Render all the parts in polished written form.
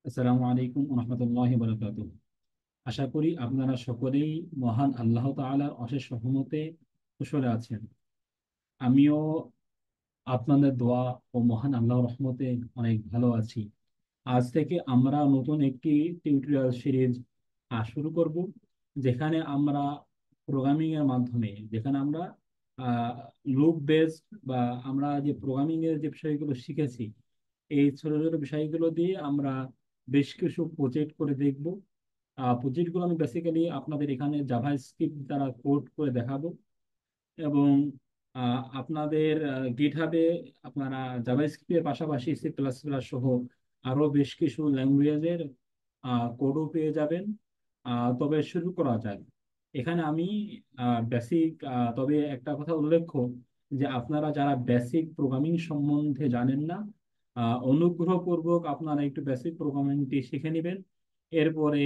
আসসালামু আলাইকুম রহমতুল্লাহি বারাকাতুহু। আশা করি আপনারা সকলেই মহান আল্লাহ তাআলার অশেষ রহমতে কুশলে আছেন। আমিও আপনাদের দোয়া ও মহান আল্লাহর রহমতে অনেক ভালো আছি। আজ থেকে আমরা নতুন একটি টিউটোরিয়াল সিরিজ শুরু করব, যেখানে আমরা প্রোগ্রামিং এর মাধ্যমে, যেখানে আমরা লুপ বেসড বা আমরা যে প্রোগ্রামিং এর যে বিষয়গুলো শিখেছি, এই ছোট ছোট বিষয়গুলো দিয়ে আমরা বেশ কিছু প্রজেক্ট করে দেখব। প্রজেক্টগুলো আমি বেসিক্যালি আপনাদের এখানে জাভা স্ক্রিপ্ট দ্বারা কোড করে দেখাবো, এবং আপনাদের গিটহাবে আপনারা জাভাস্ক্রিপ্টের পাশাপাশি সি প্লাস প্লাস সহ আরো বেশ কিছু ল্যাঙ্গুয়েজের কোডও পেয়ে যাবেন। তবে শুরু করা যাক। এখানে আমি বেসিক, তবে একটা কথা উল্লেখ্য, যে আপনারা যারা বেসিক প্রোগ্রামিং সম্বন্ধে জানেন না, অনুগ্রহপূর্বক আপনারা একটু বেসিক প্রোগ্রামিংটি শিখে নেবেন। এরপরে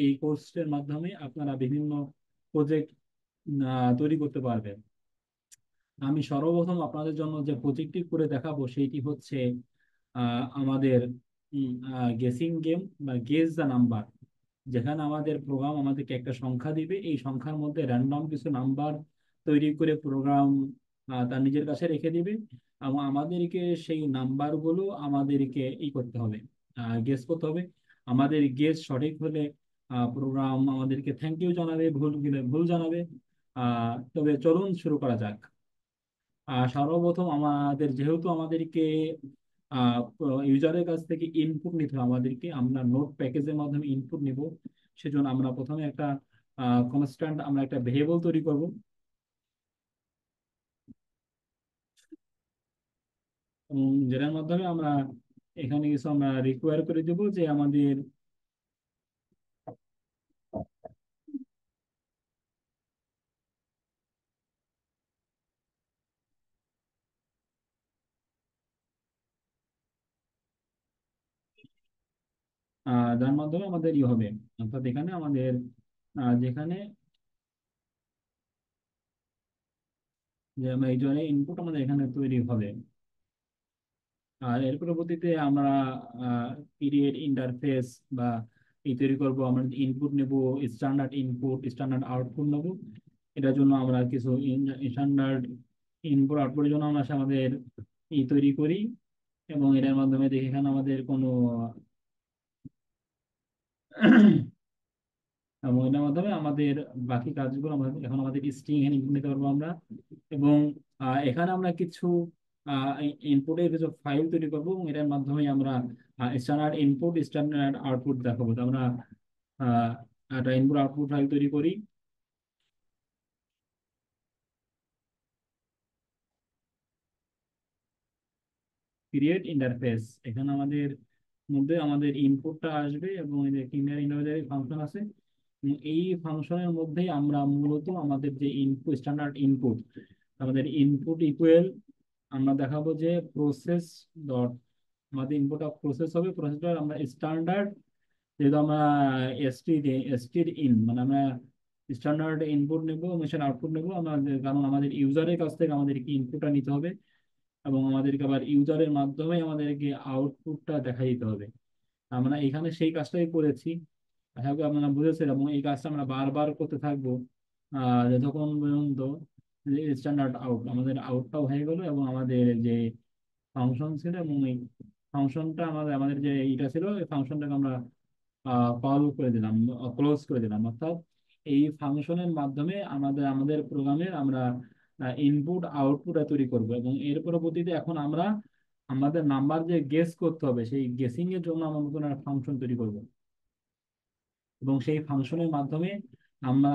এই কোর্সের মাধ্যমে আপনারা বিভিন্ন প্রজেক্ট তৈরি করতে পারবেন। আমি সর্বপ্রথম আপনাদের জন্য যে প্রজেক্টটি করে দেখাবো সেইটি হচ্ছে আমাদের গেসিং গেম বা গেস দ্য নাম্বার, যেখানে আমাদের প্রোগ্রাম আমাদেরকে একটা সংখ্যা দিবে, এই সংখ্যার মধ্যে র্যান্ডম কিছু নাম্বার তৈরি করে প্রোগ্রাম তার নিজের কাছে রেখে দিবে, এবং আমাদেরকে সেই নাম্বারগুলো আমাদেরকে করতে হবে, গেস করতে হবে। আমাদের গেস সঠিক হলে প্রোগ্রাম আমাদেরকে থ্যাংক ইউ জানাবে, ভুল গেলে ভুল জানাবে। তবে চলুন শুরু করা যাক। সর্বপ্রথম আমাদের, যেহেতু আমাদেরকে ইউজারের কাছ থেকে ইনপুট নিতে হবে, আমাদেরকে আমরা নোট প্যাকেজের মাধ্যমে ইনপুট নিব। সেজন্য আমরা প্রথমে একটা কনস্ট্যান্ট, আমরা একটা ভেরিয়েবল তৈরি করব, এবং যেটার মাধ্যমে আমরা এখানে কিছু আমরা রিকোয়ার করে দেব, যে আমাদের যার মাধ্যমে আমাদের হবে, অর্থাৎ এখানে আমাদের যেখানে যে আমরা এই জন্য ইনপুট আমাদের এখানে তৈরি হবে। আর এর পরবর্তীতে আমরা পিরিয়ড ইন্টারফেস বা তৈরি করব। আমরা ইনপুট নেব, স্ট্যান্ডার্ড ইনপুট স্ট্যান্ডার্ড আউটপুট নেব। এটার জন্য আমরা কিছু স্ট্যান্ডার্ড ইনপুট আউটপুটের জন্য আমরা আমাদের তৈরি করি, এবং এটার মাধ্যমে দেখি এখানে আমাদের কোনো এবং এটার মাধ্যমে আমাদের বাকি কাজগুলো আমরা এখন আমাদের স্ট্রিং এখানে input নিতে পারবো আমরা। এবং এখানে আমরা কিছু ইনপুটের কিছু ফাইল তৈরি করবো, এবং এটার মাধ্যমে আমরা স্ট্যান্ডার্ড ইনপুট স্ট্যান্ডার্ড আউটপুট দেখাবো। তো আমরা আহ, একটা ইনপুট আউটপুট ফাইল তৈরি করি। পিরিয়ড ইন্টারফেস, এখানে আমাদের মধ্যে আমাদের ইনপুটটা আসবে, এবং ইন্টারফেস ফাংশন আছে, এবং এই ফাংশনের মধ্যেই আমরা মূলত আমাদের যে ইনপুট স্ট্যান্ডার্ড ইনপুট, আমাদের ইনপুট ইকুয়াল আমরা দেখাবো যে প্রসেস ডট, আমাদের ইনপুট অফ প্রসেস হবে, প্রসেসটা আমরা স্ট্যান্ডার্ড, যেহেতু আমরা এসটির ইন মানে আমরা স্ট্যান্ডার্ড ইনপুট নেবো, মেশিন আউটপুট নেবো আমাদের, কারণ আমাদের ইউজারের কাছ থেকে আমাদেরকে ইনপুটটা নিতে হবে, এবং আমাদেরকে আবার ইউজারের মাধ্যমে আমাদেরকে আউটপুটটা দেখা দিতে হবে। আমরা এখানে সেই কাজটাই করেছি, আশা করি আপনারা বুঝেছেন, এবং এই কাজটা আমরা বারবার করতে থাকবো যতক্ষণ পর্যন্ত স্ট্যান্ডার্ড আউট, আমাদের আউটটাও হয়ে গেলো, এবং আমাদের যে ফাংশন ছিল, এবং এই ফাংশনটা আমাদের আমাদের যে এইটা ছিল, এই ফাংশনটাকে আমরা কল করে দিলাম, ক্লোজ করে দিলাম। অর্থাৎ এই ফাংশনের মাধ্যমে আমাদের আমাদের প্রোগ্রামের আমরা ইনপুট আউটপুট তৈরি করব, এবং এর পরবর্তীতে এখন আমরা আমাদের নাম্বার যে গেস করতে হবে, সেই গেসিং এর জন্য আমরা নতুন একটা ফাংশন তৈরি করব, এবং সেই ফাংশনের মাধ্যমে আমরা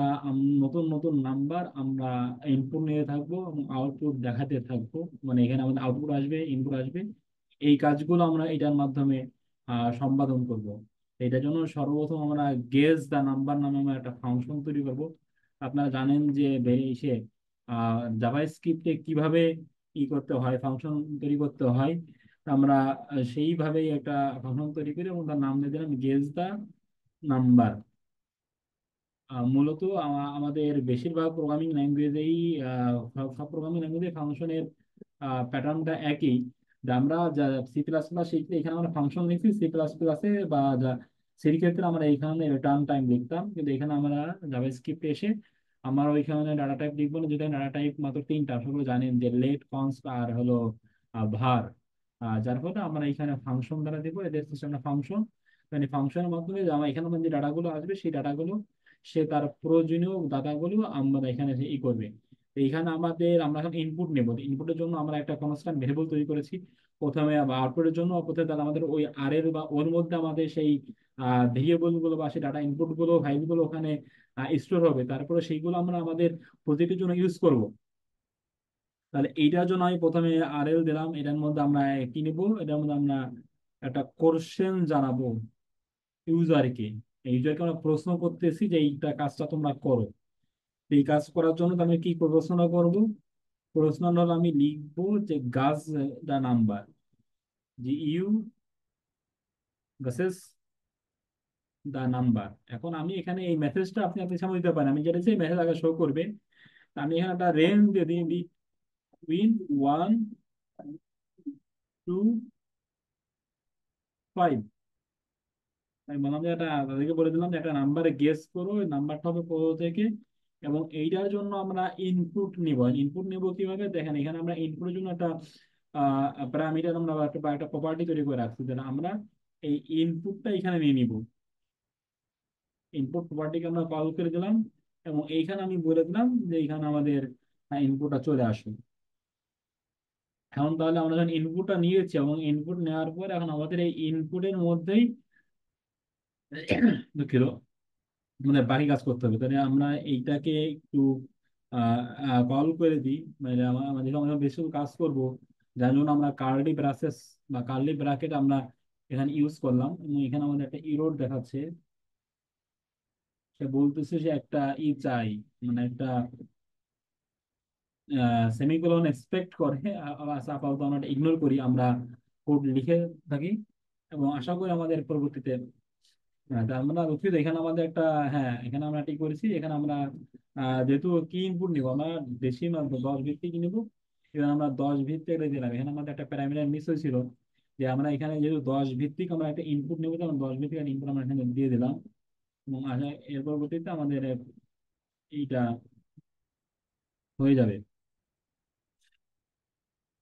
নতুন নতুন নাম্বার আমরা ইনপুট নিয়ে থাকবো এবং আউটপুট দেখাতে থাকবো। মানে এখানে আমাদের আউটপুট আসবে, ইনপুট আসবে, এই কাজগুলো আমরা এটার মাধ্যমে সম্পাদন করব। এটার জন্য সর্বপ্রথম আমরা গেস দা নাম্বার নামে আমরা একটা ফাংশন তৈরি করব। আপনারা জানেন যে সে জাভা স্ক্রিপ্টে কিভাবে করতে হয়, ফাংশন তৈরি করতে হয়। আমরা সেইভাবেই একটা ফাংশন তৈরি করি, এবং তার নাম দিয়ে দিলাম গেস দা নাম্বার। মূলত আমাদের বেশিরভাগ প্রোগ্রামিং ল্যাঙ্গুয়েজেই, সব প্রোগ্রামিং ল্যাঙ্গুয়েজে ফাংশনের প্যাটার্নটা একই। যে আমরা যা সি প্লাস প্লাস শিখলে এখানে আমরা ফাংশন লিখছি, সি প্লাস প্লাসে বা যা সির ক্ষেত্রে আমরা এইখানে রিটার্ন টাইম লিখতাম, কিন্তু এখানে আমরা জাভাস্ক্রিপ্টে এসে আমার ওইখানে ডাটা টাইপ লিখবো না, যেটা ডাটা টাইপ মাত্র তিনটা, সকলে জানেন যে লেট, কনস্ট আর হলো ভার। যার ফলে আমরা এখানে ফাংশন দ্বারা দিব, এদের সিস্টেমটা ফাংশন, মানে ফাংশনের মাধ্যমে যে আমার এখানে আমার যে ডাটাগুলো আসবে সেই ডাটাগুলো সে তার প্রয়োজনীয় ডাটাগুলো আমরা এখানে ই করবে। তো এইখানে আমরা এখন ইনপুট নেব, ইনপুটের জন্য আমরা একটা কনস্ট্যান্ট ভেরিয়েবল তৈরি করেছি প্রথমে, আউটপুটের জন্য প্রথমে তাহলে আমাদের ওই আর এর বা ওর মধ্যে আমাদের সেই ভেরিয়েবল গুলো বা সেই ডাটা ইনপুট গুলো ফাইল গুলো ওখানে স্টোর হবে, তারপরে সেইগুলো আমরা আমাদের প্রজেক্টের জন্য ইউজ করব। তাহলে এইটার জন্য আমি প্রথমে আর এল দিলাম, এটার মধ্যে আমরা কি নিব, এটার মধ্যে আমরা একটা কোশ্চেন জানাবো ইউজারকে। ইউজারকে আমরা প্রশ্ন করতেছি যে এইটা কাজটা তোমরা করো। তো এই কাজ করার জন্য তো আমি কি প্রশ্নটা করব, প্রশ্নটা হলো আমি লিখবো যে গাছ দা নাম্বার, যে ইউ গাছেস দা নাম্বার। এখন আমি এখানে এই মেসেজটা আপনি আপনি সামনে দিতে পারেন, আমি যেটা চাই মেসেজ আগে শো করবে। তা আমি এখানে একটা রেঞ্জ দিয়ে দিই বিটুইন 1 to 5। আমি বললাম যে তাদেরকে বলে দিলাম যে একটা নাম্বারে গেস করো, ওই নাম্বারটা হবে কোথা থেকে। এবং এইটার জন্য আমরা ইনপুট নিব, ইনপুট নিব কিভাবে দেখেন, এখানে আমরা ইনপুটের জন্য একটা প্যারামিটার আমরা বা একটা প্রপার্টি তৈরি করে রাখছি, যেটা আমরা এই ইনপুটটা এখানে নিয়ে নিব। ইনপুট প্রপার্টিকে আমরা কল করে দিলাম, এবং এইখানে আমি বলে দিলাম যে এইখানে আমাদের ইনপুটটা চলে আসে। এখন তাহলে আমরা যখন ইনপুটটা নিয়েছি এবং ইনপুট নেওয়ার পর এখন আমাদের এই ইনপুটের মধ্যেই দুঃখিত, আমাদের বাকি কাজ করতে হবে। তাহলে আমরা এইটাকে একটু কল করে দিই, মানে আমাদের আমরা বেশি কাজ করব, যার জন্য আমরা কার্লি ব্রাসেস বা কার্লি ব্র্যাকেট আমরা এখানে ইউজ করলাম। এবং এখানে আমাদের একটা ইরোড দেখাচ্ছে, সে বলতেছে যে একটা চাই, মানে একটা সেমিকোলন এক্সপেক্ট করে। আচ্ছা, আপাতত আমরা ইগনোর করি, আমরা কোড লিখে থাকি এবং আশা করি আমাদের পরবর্তীতে তা আমরা দুঃখিত, এখানে আমাদের একটা, হ্যাঁ এখানে আমরা ঠিক করেছি। এখানে আমরা যেহেতু কি ইনপুট নিব আমরা, বেশি না 10 ভিত্তিক নিব, এখানে আমরা 10 ভিত্তিক এটা দিলাম। এখানে আমাদের একটা প্যারামিটার মিস হয়েছিল, যে আমরা এখানে যেহেতু 10 ভিত্তিক আমরা একটা ইনপুট নেবো, তো আমরা 10 ভিত্তিক একটা ইনপুট আমরা এখানে দিয়ে দিলাম। এবং এর পরবর্তীতে আমাদের এইটা হয়ে যাবে।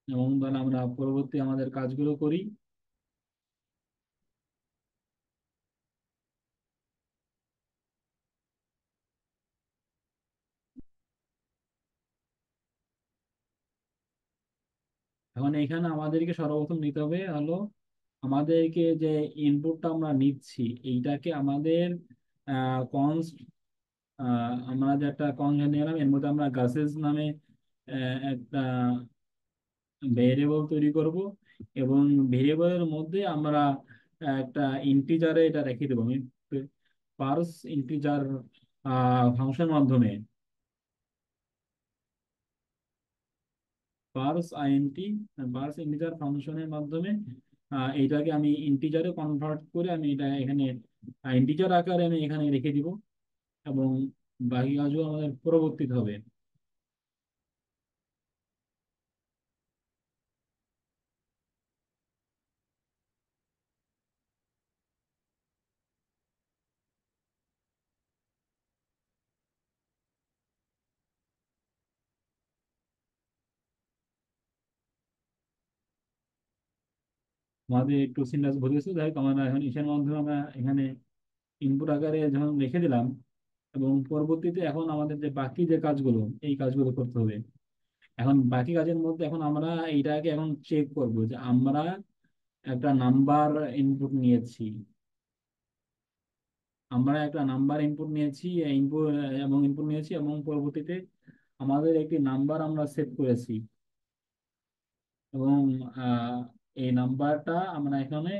এবং তাহলে আমরা পরবর্তী আমাদের কাজগুলো করি। এখন এখানে আমাদেরকে সর্বপ্রথম নিতে হবে হলো, আমাদেরকে যে ইনপুটটা আমরা নিচ্ছি এইটাকে আমাদের কনস্ট, আমরা যে একটা কনস্ট নিলাম এর মধ্যে আমরা গাছেস নামে একটা ভেরিয়েবল তৈরি করব। এবং ভেরিয়েবলের মধ্যে আমরা একটা ইন্টিজারে এটা রেখে দেবো, আমি পার্স ইন্টিজার ফাংশন মাধ্যমে, পার্স আইএনটি পার্স ইন্টিজার ফাংশনের মাধ্যমে এইটাকে আমি ইন্টিজারে কনভার্ট করে আমি এটা এখানে ইন্টিজার আকারে আমি এখানে রেখে দিব। এবং বাকি কাজও আমাদের পরবর্তীতে হবে। আমাদের একটু সিনটাক্স ভুল গেছে, যাই হোক আমরা এখন ইসের মাধ্যমে আমরা এখানে ইনপুট আকারে যখন রেখে দিলাম, এবং পরবর্তীতে এখন আমাদের যে বাকি যে কাজগুলো এই কাজগুলো করতে হবে। এখন বাকি কাজের মধ্যে এখন আমরা এইটাকে এখন চেক করব যে আমরা একটা নাম্বার ইনপুট নিয়েছি, আমরা একটা নাম্বার ইনপুট নিয়েছি, ইনপুট এবং ইনপুট নিয়েছি এবং পরবর্তীতে আমাদের একটি নাম্বার আমরা সেট করেছি। এবং আহ, এই নাম্বারটা আমরা এখানে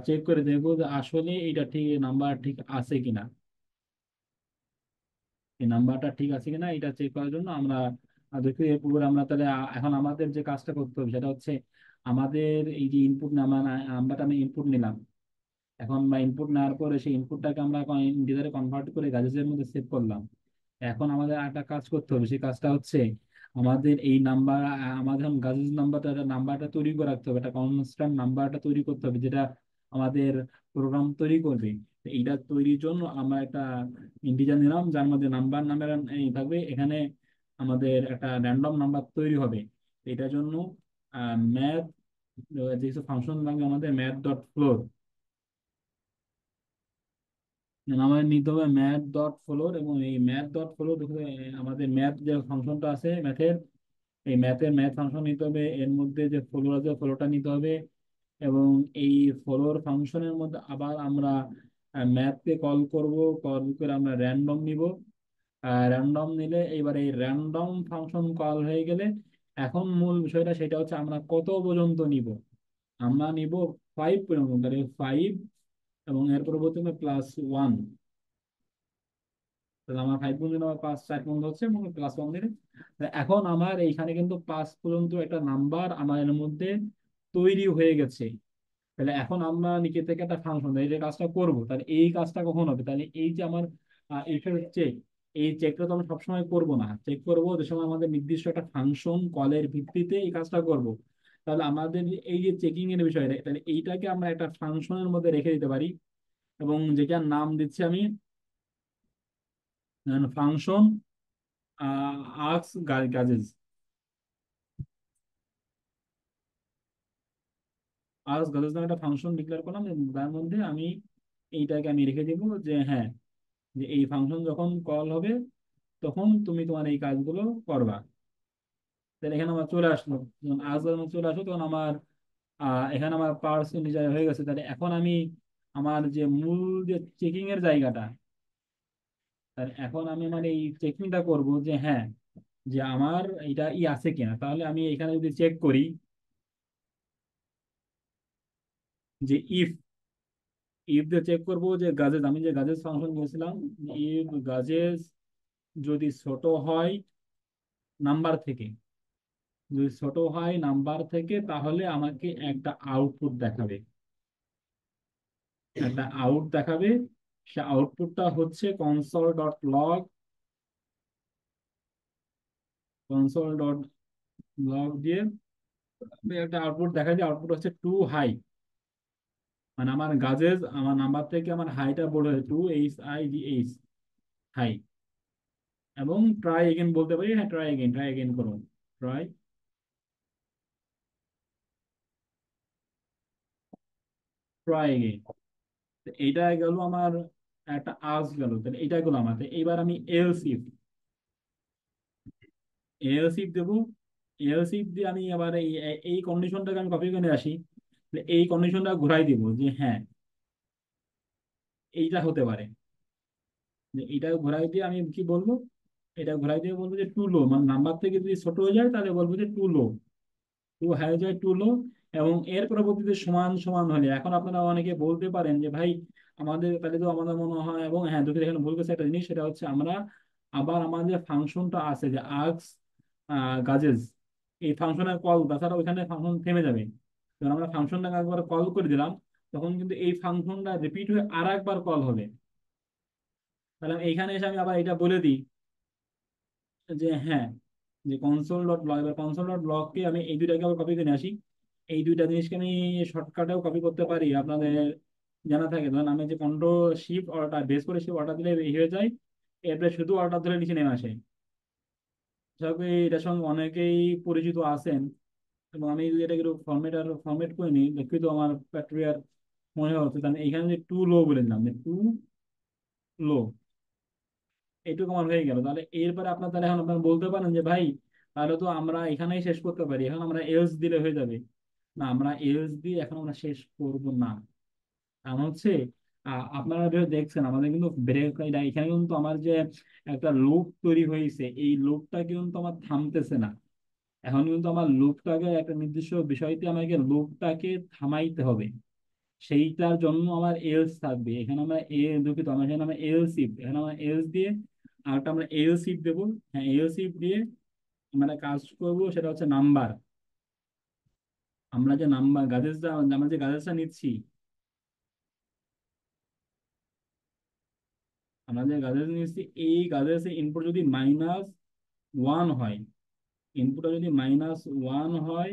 চেক করে দেখবো যে আসলে এটা ঠিক নাম্বার ঠিক আছে কিনা, এই নাম্বারটা ঠিক আছে কিনা এটা চেক করার জন্য আমরা দেখি এরপর আমরা তাহলে এখন আমাদের যে কাজটা করতে হবে সেটা হচ্ছে, আমাদের এই যে ইনপুট নাম্বারটা আমি ইনপুট নিলাম, এখন বা ইনপুট নেওয়ার পরে সেই ইনপুটটাকে আমরা ইন্টিজারে কনভার্ট করে গ্যাজেটের মধ্যে সেভ করলাম। এখন আমাদের একটা কাজ করতে হবে, সেই কাজটা হচ্ছে আমাদের এই নাম্বার, আমাদের গাজেজ নাম্বারটা, নাম্বারটা তৈরি করে রাখতে হবে, একটা কনস্ট্যান্ট নাম্বারটা তৈরি করতে হবে, যেটা আমাদের প্রোগ্রাম তৈরি করবে। তো এইটা তৈরির জন্য আমরা একটা ইন্টিজার নিলাম, যার মধ্যে নাম্বার নাম্বার থাকবে। এখানে আমাদের একটা র্যান্ডম নাম্বার তৈরি হবে। এটার জন্য ম্যাথ, যে ফাংশন লাগবে আমাদের, ম্যাথ ডট ফ্লোর। আমাদের নিতে হবে ম্যাথ ডট ফ্লোর, এবং এই ম্যাথ ডট ফ্লোর আমাদের ম্যাথ যে ফাংশনটা আছে ম্যাথের, এই ম্যাথের ম্যাথ ফাংশন নিতে হবে, এর মধ্যে যে ফ্লোর আছে ফ্লোরটা নিতে হবে। এবং এই ফ্লোর ফাংশনের মধ্যে আবার আমরা ম্যাথকে কল করব, কল করে আমরা র্যান্ডম নিব। র্যান্ডম নিলে এবার এই র্যান্ডম ফাংশন কল হয়ে গেলে এখন মূল বিষয়টা সেটা হচ্ছে আমরা কত পর্যন্ত নিব। আমরা নিব 5 পর্যন্ত, তাহলে 5, এবং এর পরবর্তী +1। তাহলে আমার 5 পর্যন্ত আমার 5 4 পর্যন্ত হচ্ছে, এবং +1 দিলে এখন আমার এইখানে কিন্তু 5 পর্যন্ত একটা নাম্বার আমাদের মধ্যে তৈরি হয়ে গেছে। তাহলে এখন আমরা নিচে থেকে একটা ফাংশন, এই যে কাজটা করব, তাহলে এই কাজটা কখন হবে? তাহলে এই যে আমার এইখানে চেক, এই চেকটা তো আমরা সবসময় করব না, চেক করবো যে সময় আমাদের নির্দিষ্ট একটা ফাংশন কলের ভিত্তিতে এই কাজটা করব। তাহলে আমাদের এই যে চেকিং এর বিষয়টা, তাহলে এইটাকে আমরা একটা ফাংশনের মধ্যে রেখে দিতে পারি, এবং যেটার নাম দিচ্ছি আমি ফাংশন আক্স গাজেস। আক্স গাজেস নামে একটা ফাংশন ডিক্লেয়ার করলাম, এবং তার মধ্যে আমি এইটাকে আমি রেখে দিব যে হ্যাঁ, যে এই ফাংশন যখন কল হবে তখন তুমি তোমার এই কাজগুলো করবা। তাহলে এখানে আমার চলে আসলো, যখন আজ যখন চলে আসলো তখন আমার এখানে আমার পার্সেন্টেজ হয়ে গেছে। তাহলে এখন আমি আমার যে মূল যে চেকিং এর জায়গাটা, তাহলে এখন আমি আমার এই চেকিংটা করব যে হ্যাঁ, যে আমার এটা আছে কিনা। তাহলে আমি এখানে যদি চেক করি যে ইফ, ইফ দিয়ে চেক করবো যে গাজেস, আমি যে গাজেস ফাংশন নিয়েছিলাম, ইফ গাজেস যদি ছোট হয় নাম্বার থেকে, যদি ছোট হয় নাম্বার থেকে, তাহলে আমাকে একটা আউটপুট দেখাবে, একটা আউট দেখাবে। সে আউটপুটটা হচ্ছে console.log, console.log দিয়ে একটা আউটপুট দেখা যায়। আউটপুট হচ্ছে টু হাই, মানে আমার গাজেস আমার নাম্বার থেকে আমার হাইটা বড় হয়, 2HIGH, হাই। এবং ট্রাই এগেন বলতে পারি, হ্যাঁ ট্রাই এগেন, ট্রাই এগেন করুন, ট্রাই ট্রাই এগেন। এইটা গেল আমার একটা আস গেল, তাহলে এইটা গেল আমার। এইবার আমি এলস ইফ, এলস ইফ দেবো। এলস ইফ দিয়ে আমি আবার এই এই কন্ডিশনটাকে আমি কপি করে আসি, তাহলে এই কন্ডিশনটা ঘুরাই দিব যে হ্যাঁ, এইটা হতে পারে। যে এইটা ঘোরাই দিয়ে আমি কি বলবো, এটা ঘোরাই দিয়ে বলবো যে টু লো, মানে নাম্বার থেকে যদি ছোট হয়ে যায় তাহলে বলবো যে টু লো, টু হাই যায় টু লো। এবং এর পরবর্তীতে সমান সমান হলে, এখন আপনারা অনেকে বলতে পারেন যে ভাই আমাদের তাহলে তো আমাদের মনে হয়, এবং হ্যাঁ দুঃখিত এখানে ভুল করছে একটা জিনিস, সেটা হচ্ছে আমরা আবার আমাদের যে ফাংশনটা আছে যে আর্কস গাজেস, এই ফাংশনের কল, তাছাড়া ওইখানে ফাংশন থেমে যাবে। যখন আমরা ফাংশনটাকে একবার কল করে দিলাম, তখন কিন্তু এই ফাংশনটা রিপিট হয়ে আর একবার কল হবে। তাহলে এইখানে এসে আমি আবার এটা বলে দিই যে হ্যাঁ, যে কনসোল ডট ব্লগ, এবার কনসোল ডট ব্লগকে আমি এই দুইটাকে আবার কপি করে আসি। এই দুইটা জিনিসকে আমি শর্টকাটেও কপি করতে পারি, আপনাদের জানা থাকে। ধরুন আমি যে কন্ট্রোল শিফট অল্টার বেস করে শিফট অল্টার দিলে এই হয়ে যায়, এরপরে শুধু অল্টার ধরে নিচে নেমে আসে। সব এটার সঙ্গে অনেকেই পরিচিত আছেন। এবং আমি যদি এটাকে ফরম্যাট আর ফরম্যাট করে নিই, দুঃখিত আমার প্যাট্রিয়ার মনে হচ্ছে, তাহলে এখানে যে টু লো বলে দিলাম, টু লো, এইটুকু আমার হয়ে গেল। তাহলে এরপরে আপনার, তাহলে এখন আপনার বলতে পারেন যে ভাই তাহলে তো আমরা এখানেই শেষ করতে পারি, এখন আমরা এলস দিলে হয়ে যাবে। না, আমরা এলস দিয়ে এখন আমরা শেষ করব না। কারণ হচ্ছে আপনারা ভেবে দেখছেন আমাদের কিন্তু ব্রেক, এখানে কিন্তু আমার যে একটা লুপ তৈরি হয়েছে, এই লুপটা কিন্তু আমার থামতেছে না। এখন কিন্তু আমার লুপটাকে একটা নির্দিষ্ট বিষয়তে আমাকে লুপটাকে থামাইতে হবে। সেইটার জন্য আমার এলস থাকবে। এখানে আমরা দুঃখিত, আমরা এখানে আমরা এলস ইফ, এখানে আমরা এলস দিয়ে আর একটা আমরা এলস ইফ দেবো। হ্যাঁ, এলস ইফ দিয়ে আমরা কাজ করবো, সেটা হচ্ছে নাম্বার। আমরা যে নাম্বার গাজেসটা, আমরা যে গাজেসটা নিচ্ছি, আমরা যে গাজেস নিচ্ছি, এই গাজেসের ইনপুট যদি -1 হয়, ইনপুটটা যদি -1 হয়,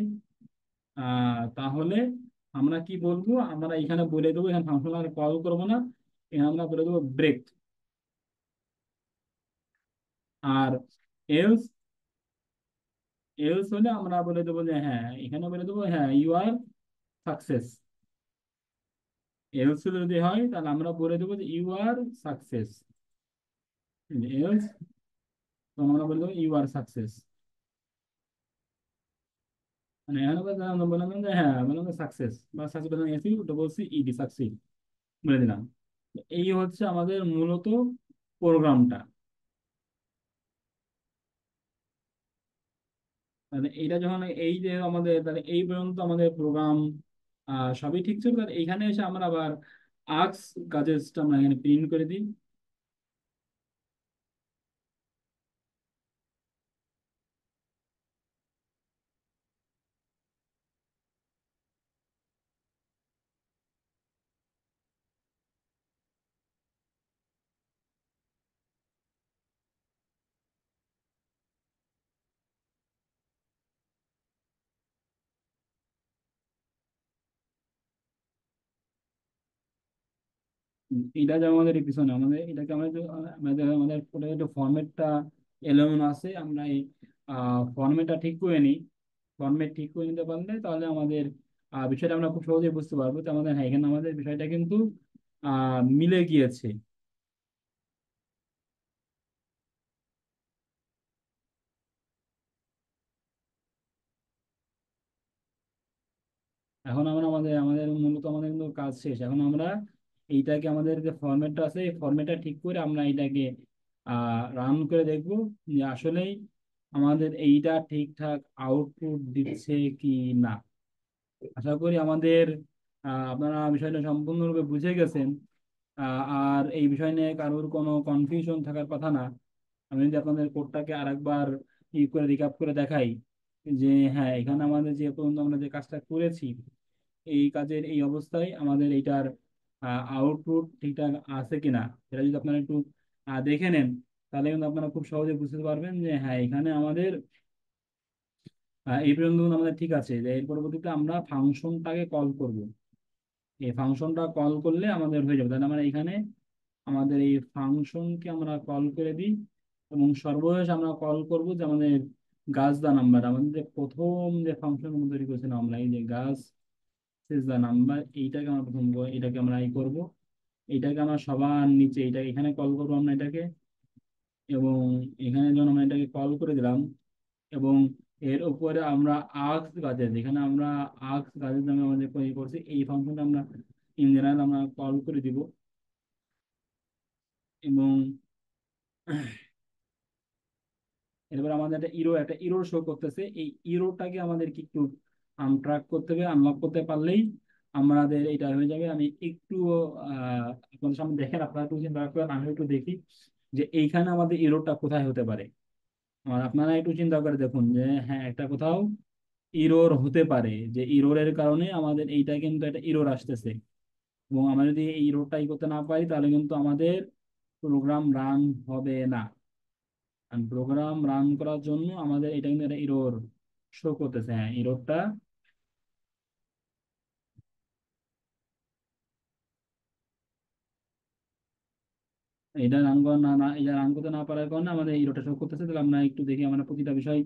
তাহলে আমরা কি বলবো, আমরা এখানে বলে দেবো, এখানে ফাংশন আর কল করবো না, এখানে আমরা বলে দেবো ব্রেক। আর এলস, এলস হলে আমরা বলে দেবো যে হ্যাঁ, এখানে বলে দেবো হ্যাঁ ইউ আর সাকসেস। এলস যদি হয় তাহলে আমরা বলে দেবো যে ইউ আর সাকসেস। এলস আমরা বলে দেবো ইউ আর সাকসেস। মানে এখানে আমরা বললাম যে হ্যাঁ, বললাম সাকসেস বা সাকসেস বললাম, এসি ওটা বলছি ইডি সাকসিড বলে দিলাম। এই হচ্ছে আমাদের মূলত প্রোগ্রামটা। তাহলে এইটা যখন এই যে আমাদের, তাহলে এই পর্যন্ত আমাদের প্রোগ্রাম সবই ঠিক ছিল। তাহলে এইখানে এসে আমরা আবার আর্কস গাজেটসটা আমরা এখানে প্রিন্ট করে দিই। এটা যেমন আমাদের এই পিছনে আমাদের এটাকে আমরা আমাদের একটু ফরম্যাটটা এলোমেলো আছে, আমরা এই ফরম্যাটটা ঠিক করে নিই। ফরম্যাট ঠিক করে নিতে পারলে তাহলে আমাদের বিষয়টা আমরা খুব সহজেই বুঝতে পারবো। তো আমাদের হ্যাঁ, এখানে আমাদের বিষয়টা কিন্তু মিলে গিয়েছে। এখন আমরা আমাদের আমাদের মূলত আমাদের কিন্তু কাজ শেষ। এখন আমরা এইটাকে, আমাদের যে ফরম্যাটটা আছে এই ফরম্যাটটা ঠিক করে আমরা এইটাকে রান করে দেখবো যে আসলেই আমাদের এইটা ঠিকঠাক আউটপুট দিচ্ছে কি না। আশা করি আমাদের আপনারা বিষয়টা সম্পূর্ণরূপে বুঝে গেছেন। আর এই বিষয় নিয়ে কারোর কোনো কনফিউশন থাকার কথা না। আমি যদি আপনাদের কোডটাকে আরেকবার করে রিক্যাপ করে দেখাই যে হ্যাঁ, এখানে আমাদের যে পর্যন্ত আমরা যে কাজটা করেছি, এই কাজের এই অবস্থায় আমাদের এইটার আউটপুট ঠিকঠাক আছে কিনা, সেটা যদি আপনারা একটু দেখে নেন, তাহলে কিন্তু আপনারা খুব সহজে বুঝতে পারবেন যে হ্যাঁ, এখানে আমাদের এই পর্যন্ত কিন্তু আমাদের ঠিক আছে। যে এর পরবর্তীতে আমরা ফাংশনটাকে কল করব। এই ফাংশনটা কল করলে আমাদের হয়ে যাবে। তাহলে আমরা এখানে আমাদের এই ফাংশনকে আমরা কল করে দিই, এবং সর্বশেষ আমরা কল করব যে আমাদের গাছ দা নাম্বার, আমাদের যে প্রথম যে ফাংশন তৈরি করেছিলাম আমরা, এই যে গাছ ইজ দা নাম্বার, এইটাকে আমরা প্রথম এটাকে আমরা করব। এটাকে আমরা সবার নিচে এটা এখানে কল করবো আমরা এটাকে। এবং এখানে যখন আমরা এটাকে কল করে দিলাম, এবং এর উপরে আমরা আর্কস গাজেট, যেখানে আমরা আর্কস গাজেট নামে আমাদের তৈরি করছি, এই ফাংশনটা আমরা ইন জেনারেল আমরা কল করে দিব। এবং এরপর আমাদের একটা ইরো শো করতেছে, এই ইরোটাকে আমাদের কি একটু ট্র্যাক করতে হবে। আনলক করতে পারলেই আমাদের এটা হয়ে যাবে। আমি একটু আপনাদের সামনে দেখেন, আপনারা একটু চিন্তা করেন, আমি একটু দেখি যে এইখানে আমাদের ইরোটা কোথায় হতে পারে। আর আপনারা একটু চিন্তা করে দেখুন যে হ্যাঁ, একটা কোথাও ইরোর হতে পারে, যে ইরোরের কারণে আমাদের এইটা কিন্তু একটা ইরোর আসতেছে। এবং আমরা যদি এই ইরোরটাই করতে না পারি, তাহলে কিন্তু আমাদের প্রোগ্রাম রান হবে না। প্রোগ্রাম রান করার জন্য আমাদের এটা কিন্তু একটা ইরোর শো করতেছে। হ্যাঁ, ইরোরটা এটা রান করা না না এটা রান করতে না পারার কারণে আমাদের ইরোরটা শো করতেছে। তাহলে আমরা একটু দেখি, আমরা প্রতিটা বিষয়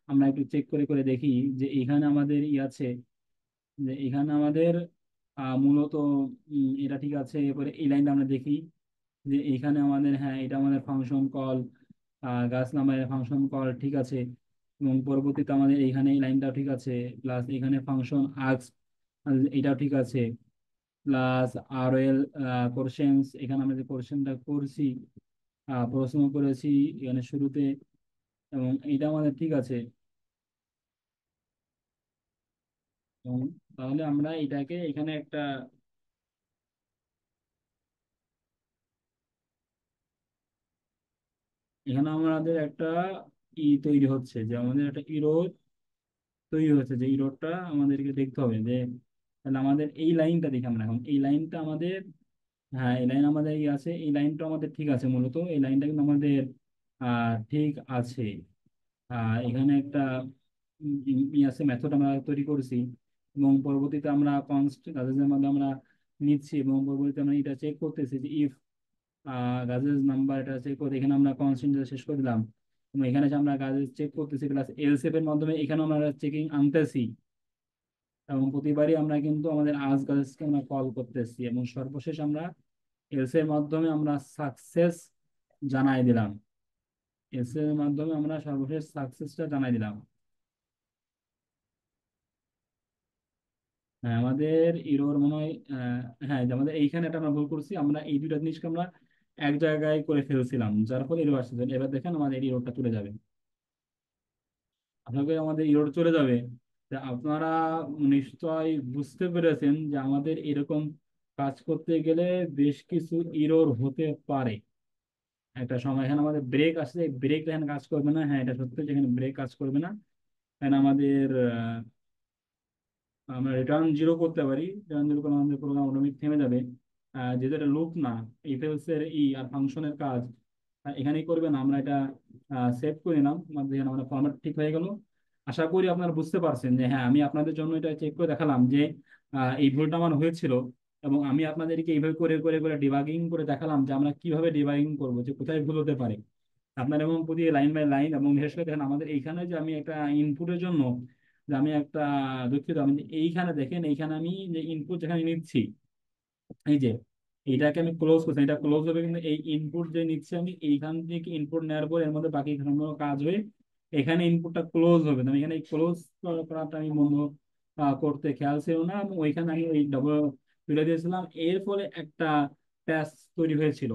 আমরা একটু চেক করে করে দেখি যে এখানে আমাদের আছে, যে এখানে আমাদের মূলত এটা ঠিক আছে। এরপরে এই লাইনটা আমরা দেখি যে এখানে আমাদের হ্যাঁ, এটা আমাদের ফাংশন কল, গাছ নামের ফাংশন কল ঠিক আছে। এবং পরবর্তীতে আমাদের এইখানে এই লাইনটাও ঠিক আছে, প্লাস এখানে ফাংশন আর্কস এটাও ঠিক আছে, প্লাস আর এল কোশ্চেন্স, এখানে আমরা যে কোশ্চেনটা করছি, প্রশ্ন করেছি এখানে শুরুতে, এবং এটা আমাদের ঠিক আছে। এবং তাহলে আমরা এটাকে এখানে একটা, এখানে আমাদের একটা তৈরি হচ্ছে, যে আমাদের একটা ইরোড তৈরি হচ্ছে, যে ইরোডটা আমাদেরকে দেখতে হবে যে তাহলে আমাদের এই লাইনটা দেখি আমরা এখন এই লাইনটা আমাদের, হ্যাঁ এই লাইন আমাদের আছে, এই লাইনটা আমাদের ঠিক আছে। মূলত এই লাইনটা কিন্তু আমাদের ঠিক আছে। এখানে একটা আছে মেথড আমরা তৈরি করেছি, এবং পরবর্তীতে আমরা কনস্ট গাজেজের মাধ্যমে আমরা নিচ্ছি, এবং পরবর্তীতে আমরা এটা চেক করতেছি যে ইফ গাজেজ নাম্বার এটা চেক করে এখানে আমরা কনস্ট্যান্ট শেষ করে দিলাম, এবং এখানে যে আমরা গাজেজ চেক করতেছি প্লাস এলসেফ এর মাধ্যমে এখানে আমরা চেকিং আনতেছি, এবং প্রতিবারই আমরা কিন্তু আমাদের আজ গাজেজকে আমরা কল করতেছি, এবং সর্বশেষ আমরা এলসে এর মাধ্যমে আমরা সাকসেস জানাই দিলাম। এলসে এর মাধ্যমে আমরা সর্বশেষ সাকসেসটা জানাই দিলাম। হ্যাঁ, আমাদের ইরোর মনে হয় হ্যাঁ, যে আমাদের এইখানে একটা আমরা ভুল করছি, আমরা এই দুইটা জিনিসকে আমরা এক জায়গায় করে ফেলছিলাম, যার ফলে ইরো আসছে। এবার দেখেন আমাদের ইরোরটা চলে যাবে, আপনাকে আমাদের ইরোর চলে যাবে। তা আপনারা নিশ্চয় বুঝতে পেরেছেন যে আমাদের এরকম কাজ করতে গেলে বেশ কিছু ইরোর হতে পারে। একটা সময় এখানে আমাদের ব্রেক আসছে, ব্রেক এখানে কাজ করবে না, হ্যাঁ এটা সত্যি, যেখানে ব্রেক কাজ করবে না এখানে আমাদের আমরা রিটার্ন জিরো করতে পারি। রিটার্ন জিরো করলে আমাদের প্রোগ্রাম অটোমেটিক থেমে যাবে। যেহেতু এটা লুপ না, ইফ এলস এর আর ফাংশনের কাজ এখানেই করবে না, আমরা এটা সেভ করে নিলাম, আমাদের এখানে আমাদের ফরম্যাট ঠিক হয়ে গেল। আশা করি আপনারা বুঝতে পারছেন যে হ্যাঁ, আমি আপনাদের জন্য এটা চেক করে দেখালাম যে এই ভুলটা আমার হয়েছিল, এবং আমি আপনাদেরকে এইভাবে করে করে করে ডিবাগিং করে দেখালাম যে আমরা কিভাবে ডিবাগিং করবো, যে কোথায় ভুল হতে পারে আপনার, এবং প্রতি লাইন বাই লাইন। এবং বিশেষ করে দেখেন আমাদের এইখানে যে আমি একটা ইনপুটের জন্য যে আমি একটা, দুঃখিত, আমি যে এইখানে দেখেন, এইখানে আমি যে ইনপুট যেখানে নিচ্ছি, এই যে এইটাকে আমি ক্লোজ করছি, এটা ক্লোজ হবে, কিন্তু এই ইনপুট যে নিচ্ছি আমি এইখান থেকে ইনপুট নেওয়ার পর এর মধ্যে বাকি সম্পূর্ণ কাজ হয়ে এখানে ইনপুটটা ক্লোজ হবে। তো আমি এখানে ক্লোজ করাটা আমি বন্ধ করতে খেয়াল ছিল না, এবং ওইখানে আমি ওই ডাবল তুলে দিয়েছিলাম, এর ফলে একটা প্যাচ তৈরি হয়েছিল।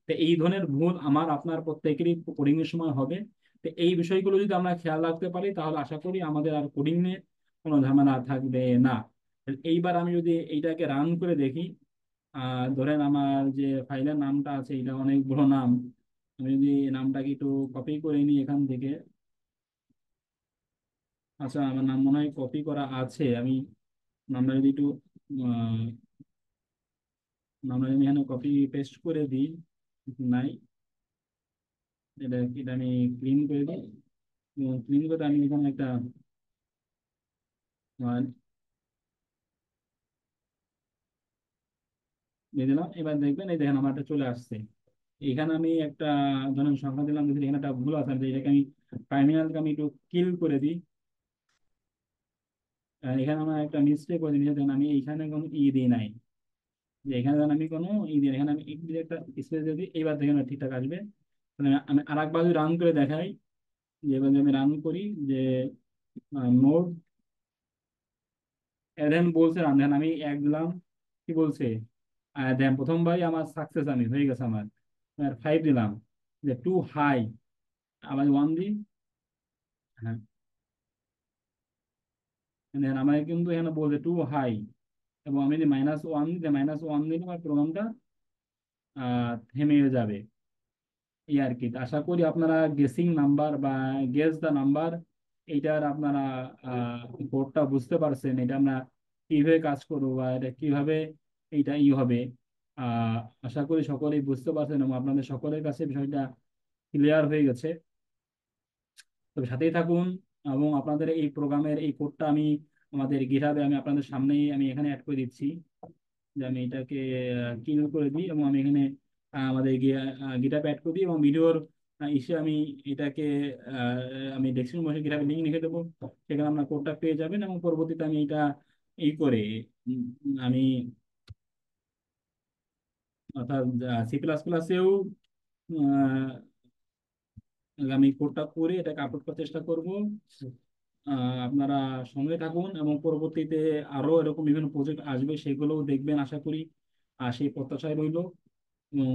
তো এই ধরনের ভুল আমার আপনার প্রত্যেকেরই কোডিং এর সময় হবে। তো এই বিষয়গুলো যদি আমরা খেয়াল রাখতে পারি তাহলে আশা করি আমাদের আর কোডিং নিয়ে কোনো ঝামেলা থাকবে না। এইবার আমি যদি এইটাকে রান করে দেখি, ধরেন আমার যে ফাইলের নামটা আছে এটা অনেক বড় নাম, আমি যদি নামটাকে একটু কপি করে নিই এখান থেকে। আচ্ছা, আমার নাম মনে হয় কপি করা আছে, আমি নামটা যদি একটু আহ, নামটা যদি এখানে কপি পেস্ট করে দিই, নাই, এটা এটা আমি ক্লিন করে দিই। ক্লিন করে আমি এখানে একটা আহ, দিয়ে দিলাম। এবার দেখবেন এই দেখেন আমার একটা চলে আসছে। এখানে আমি একটা ধরেন সংখ্যা দিলাম, যদি এখানে একটা ভুল আছে, আমি এটাকে আমি টার্মিনালকে আমি একটু কিল করে দিই। এখানে আমার একটা মিস্টেক করে দিয়েছি, দেখেন আমি এইখানে কোনো দিই নাই, যে এখানে ধরেন আমি কোনো দিই নাই, এখানে আমি একটা স্পেস দিয়ে দিই, এইবার দেখেন ঠিকঠাক আসবে। মানে আমি আর একবার যদি রান করে দেখাই, যে এবার যদি আমি রান করি, যে নোড দেন বলছে রান, দেখেন আমি এক দিলাম, কি বলছে, দেন প্রথমবারই আমার সাকসেস আমি হয়ে গেছে আমার। 5 দিলাম, যে টু হাই, আবার 1 দিই। হ্যাঁ, দেখেন আমার কিন্তু এখানে বলছে টু হাই, এবং আমি যদি -1 দিই, -1 দিলে আমার প্রোগ্রামটা থেমে যাবে। এই আর কি। আশা করি আপনারা গেসিং নাম্বার বা গেস দা নাম্বার এইটার আপনারা কোডটা বুঝতে পারছেন, এটা আমরা কিভাবে কাজ করবো বা এটা কিভাবে এইটা হবে। আহ আশা করি সকলেই বুঝতে পারছেন, এবং আপনাদের সকলের কাছে বিষয়টা ক্লিয়ার হয়ে গেছে। তবে সাথেই থাকুন, এবং আপনাদের এই প্রোগ্রামের এই কোডটা আমি আমাদের গিটহাবে আমি আপনাদের সামনেই আমি এখানে অ্যাড করে দিচ্ছি, যে আমি এটাকে কিল করে দিই, এবং আমি এখানে আমাদের গিটহাব অ্যাড করে দিই, এবং ভিডিওর ইসে আমি এটাকে আমি ডেসক্রিপশন বক্সে গিটহাবে লিঙ্ক লিখে দেবো, সেখানে আপনার কোডটা পেয়ে যাবেন, এবং পরবর্তীতে আমি এটা করে উম, আমি অর্থাৎ সি প্লাস প্লাসেও আমি কোডটা করে এটাকে আপলোড করার চেষ্টা করব। আপনারা সঙ্গে থাকুন, এবং পরবর্তীতে আরো এরকম বিভিন্ন প্রজেক্ট আসবে, সেগুলোও দেখবেন আশা করি। আর সেই প্রত্যাশায় রইল, এবং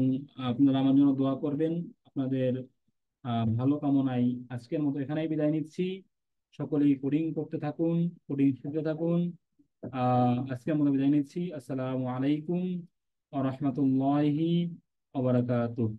আপনারা আমার জন্য দোয়া করবেন। আপনাদের ভালো কামনায় আজকের মতো এখানেই বিদায় নিচ্ছি। সকলেই কোডিং করতে থাকুন, কোডিং শিখতে থাকুন। আজকের মতো বিদায় নিচ্ছি। আসসালামু আলাইকুম ওয়া রাহমাতুল্লাহি ওয়া বারাকাতুহু।